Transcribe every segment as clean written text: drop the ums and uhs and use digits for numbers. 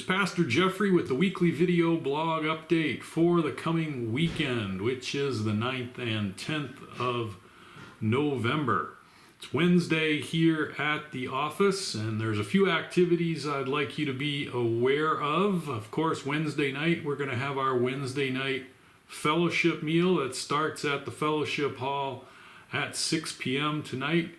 Pastor Geoffrey with the weekly video blog update for the coming weekend, which is the 9th and 10th of November. It's Wednesday here at the office, and there's a few activities I'd like you to be aware of. Of course, Wednesday night, we're going to have our Wednesday night fellowship meal that starts at the fellowship hall at 6 p.m. tonight.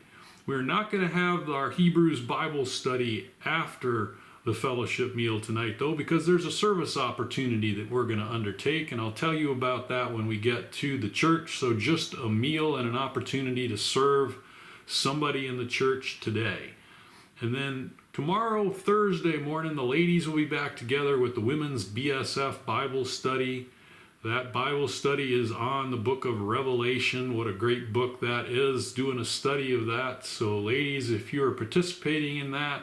We're not going to have our Hebrews Bible study after the fellowship meal tonight, though, because there's a service opportunity that we're going to undertake, and I'll tell you about that when we get to the church. So just a meal and an opportunity to serve somebody in the church today. And then tomorrow, Thursday morning, the ladies will be back together with the Women's BSF Bible study. That Bible study is on the book of Revelation. What a great book that is, doing a study of that. So ladies, if you're participating in that,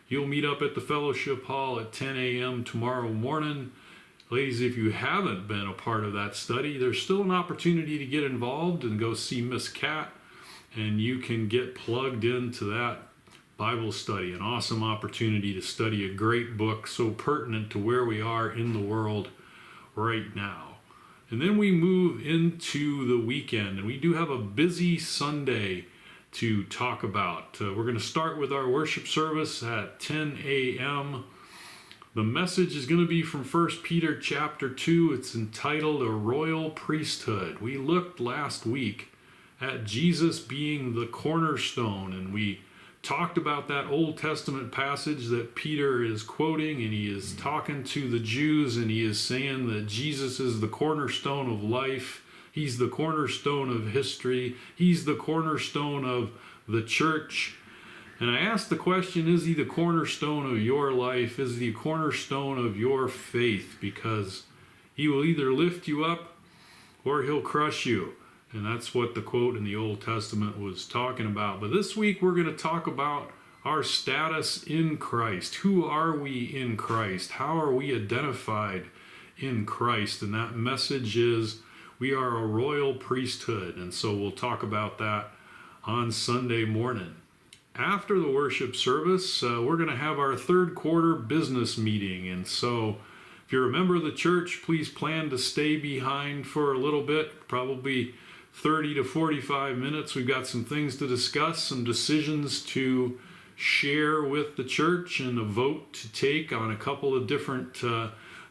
you'll meet up at the fellowship hall at 10 a.m. tomorrow morning. Ladies, if you haven't been a part of that study, there's still an opportunity to get involved and go see Miss Cat, and you can get plugged into that Bible study. An awesome opportunity to study a great book so pertinent to where we are in the world right now. And then we move into the weekend, and we do have a busy Sunday to talk about. We're going to start with our worship service at 10 a.m. The message is going to be from 1 Peter chapter 2. It's entitled A Royal Priesthood. We looked last week at Jesus being the cornerstone, and we talked about that Old Testament passage that Peter is quoting, and he is talking to the Jews, and he is saying that Jesus is the cornerstone of life. He's the cornerstone of history. He's the cornerstone of the church. And I asked the question, is he the cornerstone of your life? Is he the cornerstone of your faith? Because he will either lift you up or he'll crush you. And that's what the quote in the Old Testament was talking about. But this week we're going to talk about our status in Christ. Who are we in Christ? How are we identified in Christ? And that message is, we are a royal priesthood, and so we'll talk about that on Sunday morning. After the worship service, we're going to have our third quarter business meeting, and so if you're a member of the church, please plan to stay behind for a little bit, probably 30 to 45 minutes. We've got some things to discuss, some decisions to share with the church, and a vote to take on a couple of different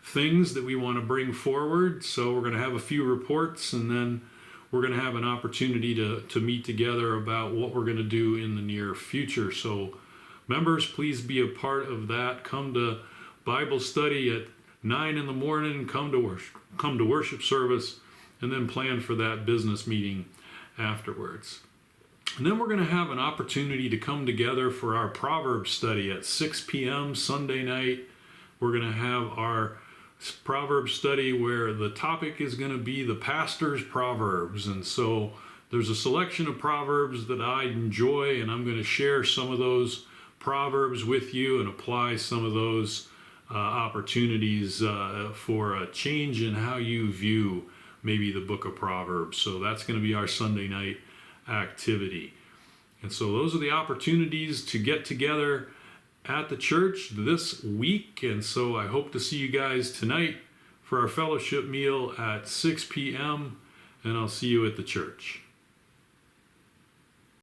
things that we want to bring forward. So we're going to have a few reports, and then we're going to have an opportunity to meet together about what we're going to do in the near future. So members, please be a part of that. Come to Bible study at 9 in the morning, come to worship service, and then plan for that business meeting afterwards. And then we're going to have an opportunity to come together for our Proverbs study at 6 p.m. Sunday night. We're going to have our Proverbs study where the topic is going to be the pastor's Proverbs. And so there's a selection of Proverbs that I enjoy, and I'm going to share some of those Proverbs with you and apply some of those opportunities for a change in how you view maybe the book of Proverbs. So that's going to be our Sunday night activity. And so those are the opportunities to get together at the church this week, and so I hope to see you guys tonight for our fellowship meal at 6 p.m., and I'll see you at the church.